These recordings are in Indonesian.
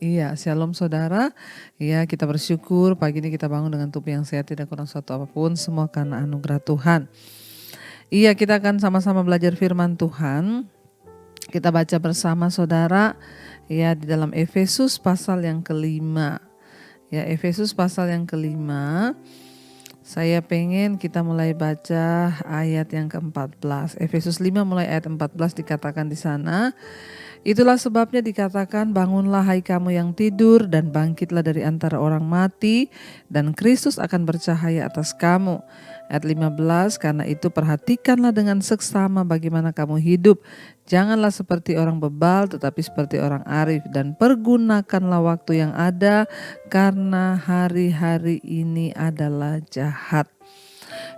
Iya, shalom saudara. Iya, kita bersyukur pagi ini kita bangun dengan tubuh yang sehat, tidak kurang suatu apapun, semua karena anugerah Tuhan. Iya, kita akan sama-sama belajar firman Tuhan. Kita baca bersama saudara, ya di dalam Efesus pasal yang kelima. Ya, Efesus pasal yang kelima. Saya pengen kita mulai baca ayat yang ke-14. Efesus 5 mulai ayat 14 dikatakan di sana. Itulah sebabnya dikatakan, bangunlah hai kamu yang tidur dan bangkitlah dari antara orang mati dan Kristus akan bercahaya atas kamu. Ayat 15, karena itu perhatikanlah dengan seksama bagaimana kamu hidup. Janganlah seperti orang bebal tetapi seperti orang arif, dan pergunakanlah waktu yang ada karena hari-hari ini adalah jahat.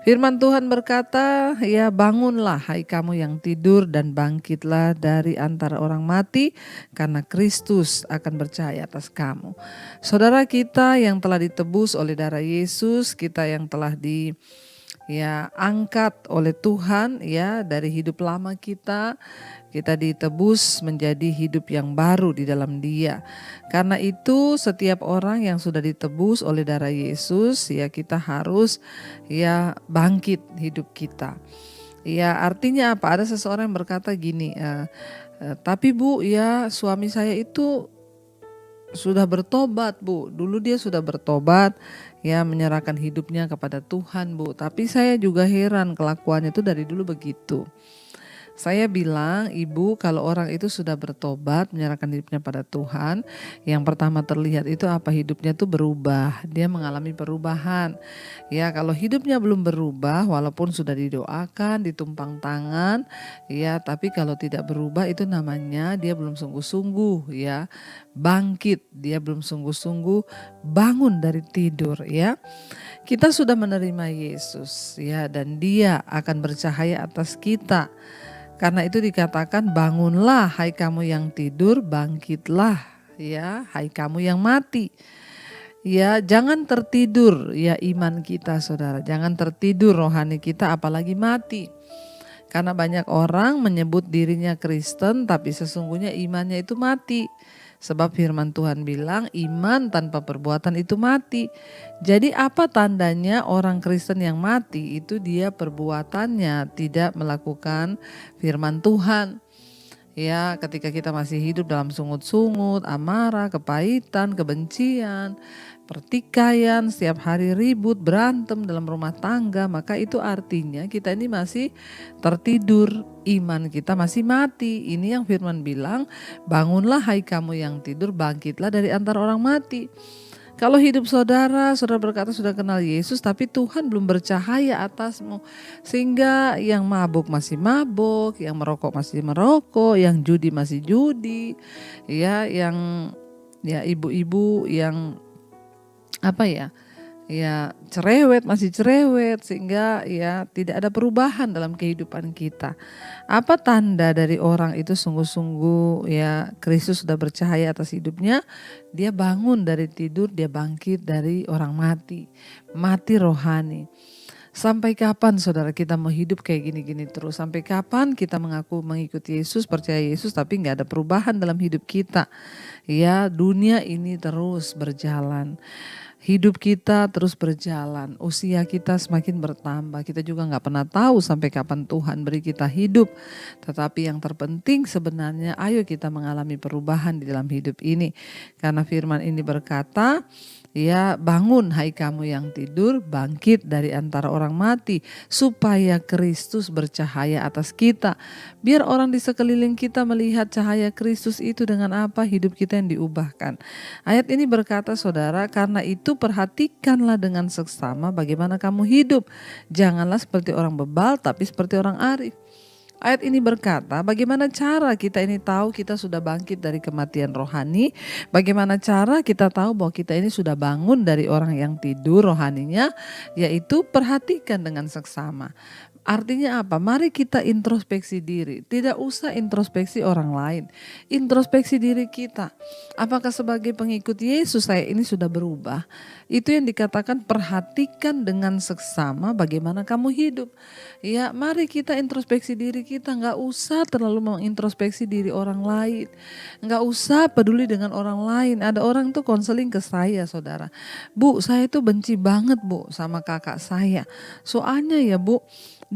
Firman Tuhan berkata, ya bangunlah hai kamu yang tidur dan bangkitlah dari antara orang mati karena Kristus akan bercahaya atas kamu. Saudara kita yang telah ditebus oleh darah Yesus, kita yang telah angkat oleh Tuhan ya dari hidup lama kita ditebus menjadi hidup yang baru di dalam Dia. Karena itu setiap orang yang sudah ditebus oleh darah Yesus ya kita harus ya bangkit hidup kita. Ya artinya apa? Ada seseorang yang berkata gini, tapi Bu ya suami saya itu sudah bertobat Bu, dulu dia sudah bertobat ya menyerahkan hidupnya kepada Tuhan Bu, tapi saya juga heran kelakuannya itu dari dulu begitu. Saya bilang, Ibu, kalau orang itu sudah bertobat, menyerahkan hidupnya pada Tuhan, yang pertama terlihat itu apa? Hidupnya itu berubah, dia mengalami perubahan. Ya, kalau hidupnya belum berubah, walaupun sudah didoakan, ditumpang tangan, ya, tapi kalau tidak berubah itu namanya dia belum sungguh-sungguh, ya, bangkit, dia belum sungguh-sungguh bangun dari tidur, ya. Kita sudah menerima Yesus, ya, dan Dia akan bercahaya atas kita. Karena itu dikatakan, bangunlah hai kamu yang tidur, bangkitlah ya hai kamu yang mati. Ya, jangan tertidur ya iman kita saudara, jangan tertidur rohani kita apalagi mati. Karena banyak orang menyebut dirinya Kristen tapi sesungguhnya imannya itu mati. Sebab firman Tuhan bilang iman tanpa perbuatan itu mati. Jadi apa tandanya orang Kristen yang mati? Itu dia perbuatannya tidak melakukan firman Tuhan. Ya, ketika kita masih hidup dalam sungut-sungut, amarah, kepahitan, kebencian, pertikaian, setiap hari ribut, berantem dalam rumah tangga, maka itu artinya kita ini masih tertidur, iman kita masih mati. Ini yang firman bilang, bangunlah hai kamu yang tidur, bangkitlah dari antara orang mati. Kalau hidup saudara berkata sudah kenal Yesus tapi Tuhan belum bercahaya atasmu. Sehingga yang mabuk masih mabuk, yang merokok masih merokok, yang judi masih judi. Ya, yang ibu-ibu yang cerewet masih cerewet, sehingga ya tidak ada perubahan dalam kehidupan kita. Apa tanda dari orang itu sungguh-sungguh ya Kristus sudah bercahaya atas hidupnya? Dia bangun dari tidur, dia bangkit dari orang mati rohani. Sampai kapan saudara kita mau hidup kayak gini-gini terus? Sampai kapan kita mengaku mengikuti Yesus, percaya Yesus tapi gak ada perubahan dalam hidup kita? Ya, dunia ini terus berjalan. Hidup kita terus berjalan, usia kita semakin bertambah. Kita juga gak pernah tahu sampai kapan Tuhan beri kita hidup. Tetapi yang terpenting sebenarnya ayo kita mengalami perubahan di dalam hidup ini. Karena firman ini berkata, ya bangun hai kamu yang tidur, bangkit dari antara orang mati, supaya Kristus bercahaya atas kita. Biar orang di sekeliling kita melihat cahaya Kristus itu dengan apa? Hidup kita yang diubahkan. Ayat ini berkata saudara, karena itu perhatikanlah dengan seksama bagaimana kamu hidup. Janganlah seperti orang bebal tapi seperti orang arif. Ayat ini berkata, bagaimana cara kita ini tahu kita sudah bangkit dari kematian rohani? Bagaimana cara kita tahu bahwa kita ini sudah bangun dari orang yang tidur rohaninya? Yaitu perhatikan dengan seksama. Artinya apa? Mari kita introspeksi diri. Tidak usah introspeksi orang lain. Introspeksi diri kita. Apakah sebagai pengikut Yesus saya ini sudah berubah? Itu yang dikatakan perhatikan dengan seksama bagaimana kamu hidup. Ya, mari kita introspeksi diri kita. Nggak usah terlalu mengintrospeksi diri orang lain. Nggak usah peduli dengan orang lain. Ada orang tuh konseling ke saya, saudara. Bu, saya tuh benci banget bu sama kakak saya. Soalnya ya bu,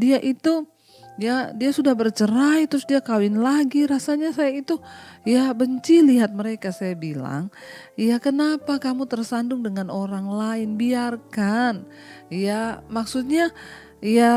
dia sudah bercerai terus dia kawin lagi. Rasanya saya itu ya benci lihat mereka. Saya bilang, ya kenapa kamu tersandung dengan orang lain? Biarkan. Ya maksudnya ya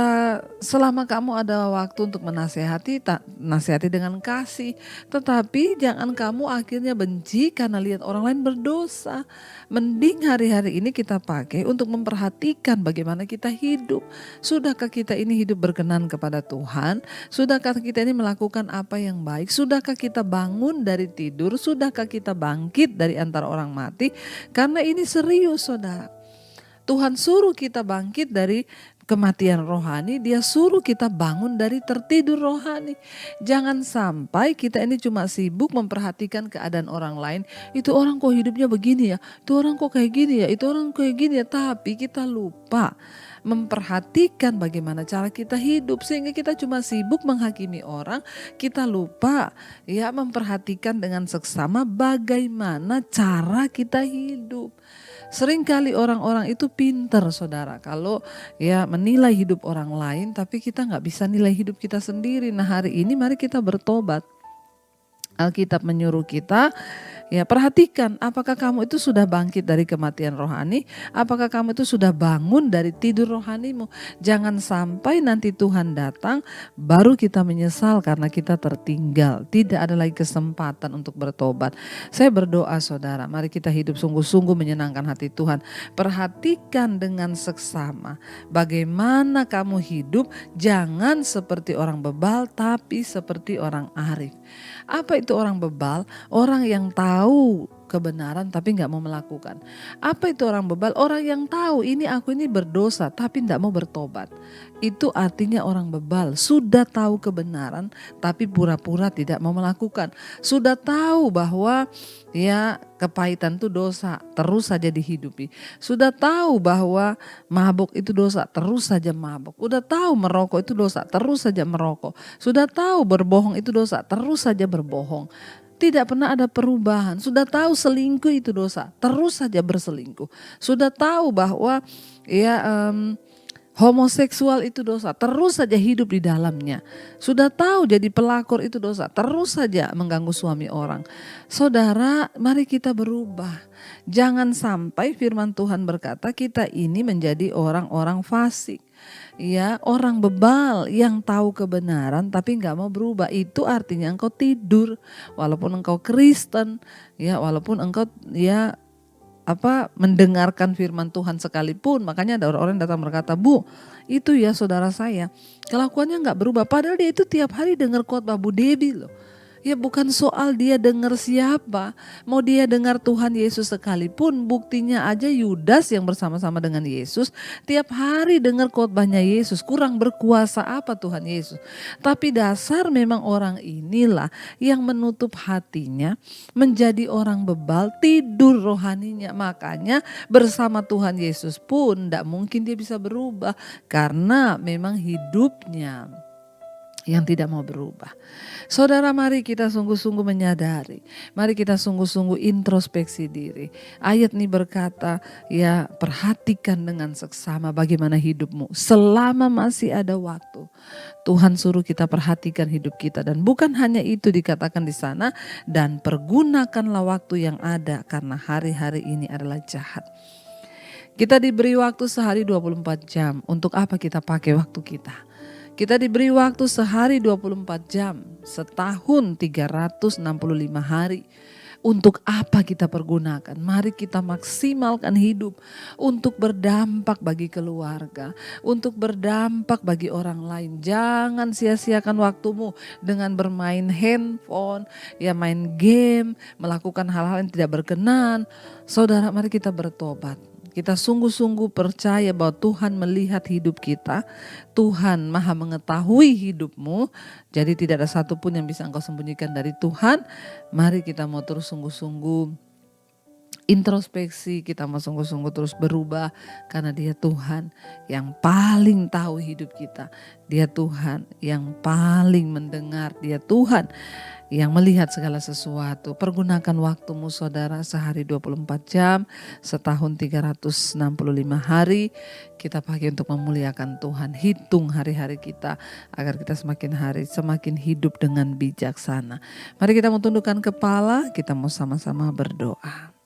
selama kamu ada waktu untuk menasehati, nasihati dengan kasih. Tetapi jangan kamu akhirnya benci karena lihat orang lain berdosa. Mending hari-hari ini kita pakai untuk memperhatikan bagaimana kita hidup. Sudahkah kita ini hidup berkenan kepada Tuhan? Sudahkah kita ini melakukan apa yang baik? Sudahkah kita bangun dari tidur? Sudahkah kita bangkit dari antara orang mati? Karena ini serius, saudara. Tuhan suruh kita bangkit dari kematian rohani, dia suruh kita bangun dari tertidur rohani. Jangan sampai kita ini cuma sibuk memperhatikan keadaan orang lain. Itu orang kok hidupnya begini ya, itu orang kok kayak gini ya, itu orang kayak gini ya. Tapi kita lupa memperhatikan bagaimana cara kita hidup, sehingga kita cuma sibuk menghakimi orang. Kita lupa ya memperhatikan dengan seksama bagaimana cara kita hidup. Seringkali orang-orang itu pinter, saudara, kalau ya menilai hidup orang lain, tapi kita nggak bisa nilai hidup kita sendiri. Nah hari ini mari kita bertobat. Alkitab menyuruh kita, ya perhatikan apakah kamu itu sudah bangkit dari kematian rohani, apakah kamu itu sudah bangun dari tidur rohanimu. Jangan sampai nanti Tuhan datang baru kita menyesal karena kita tertinggal, tidak ada lagi kesempatan untuk bertobat. Saya berdoa saudara, mari kita hidup sungguh-sungguh menyenangkan hati Tuhan. Perhatikan dengan seksama bagaimana kamu hidup, jangan seperti orang bebal tapi seperti orang arif. Apa itu orang bebal? Orang yang tahu kebenaran tapi nggak mau melakukan. Apa itu orang bebal? Orang yang tahu aku ini berdosa tapi nggak mau bertobat. Itu artinya orang bebal. Sudah tahu kebenaran tapi pura-pura tidak mau melakukan. Sudah tahu bahwa ya kepahitan itu dosa, terus saja dihidupi. Sudah tahu bahwa mabuk itu dosa, terus saja mabuk. Sudah tahu merokok itu dosa, terus saja merokok. Sudah tahu berbohong itu dosa, terus saja berbohong. Tidak pernah ada perubahan. Sudah tahu selingkuh itu dosa, terus saja berselingkuh. Sudah tahu bahwa homoseksual itu dosa, terus saja hidup di dalamnya. Sudah tahu jadi pelakor itu dosa, terus saja mengganggu suami orang. Saudara, mari kita berubah. Jangan sampai firman Tuhan berkata kita ini menjadi orang-orang fasik. Ya, orang bebal yang tahu kebenaran tapi nggak mau berubah. Itu artinya engkau tidur, walaupun engkau Kristen, ya walaupun engkau mendengarkan firman Tuhan sekalipun. Makanya ada orang-orang yang datang berkata, Bu, itu ya saudara saya kelakuannya nggak berubah. Padahal dia itu tiap hari dengar khotbah Bu Debi loh. Ya bukan soal dia dengar siapa, mau dia dengar Tuhan Yesus sekalipun, buktinya aja Yudas yang bersama-sama dengan Yesus tiap hari dengar khotbahnya Yesus, kurang berkuasa apa Tuhan Yesus. Tapi dasar memang orang inilah yang menutup hatinya, menjadi orang bebal, tidur rohaninya. Makanya bersama Tuhan Yesus pun tidak mungkin dia bisa berubah karena memang hidupnya yang tidak mau berubah. Saudara, mari kita sungguh-sungguh menyadari. Mari kita sungguh-sungguh introspeksi diri. Ayat ini berkata, ya perhatikan dengan seksama bagaimana hidupmu. Selama masih ada waktu. Tuhan suruh kita perhatikan hidup kita. Dan bukan hanya itu dikatakan di sana. Dan pergunakanlah waktu yang ada karena hari-hari ini adalah jahat. Kita diberi waktu sehari 24 jam. Untuk apa kita pakai waktu kita? Kita diberi waktu sehari 24 jam, setahun 365 hari. Untuk apa kita pergunakan? Mari kita maksimalkan hidup untuk berdampak bagi keluarga, untuk berdampak bagi orang lain. Jangan sia-siakan waktumu dengan bermain handphone, ya main game, melakukan hal-hal yang tidak berkenan. Saudara, mari kita bertobat. kita sungguh-sungguh percaya bahwa Tuhan melihat hidup kita, Tuhan maha mengetahui hidupmu, jadi tidak ada satupun yang bisa engkau sembunyikan dari Tuhan. Mari kita mau terus sungguh-sungguh introspeksi, kita mau sungguh-sungguh terus berubah karena Dia Tuhan yang paling tahu hidup kita. Dia Tuhan yang paling mendengar, Dia Tuhan yang melihat segala sesuatu. Pergunakan waktumu saudara, sehari 24 jam, setahun 365 hari. Kita pakai untuk memuliakan Tuhan. Hitung hari-hari kita agar kita semakin hari semakin hidup dengan bijaksana. Mari kita mau tundukkan kepala, kita mau sama-sama berdoa.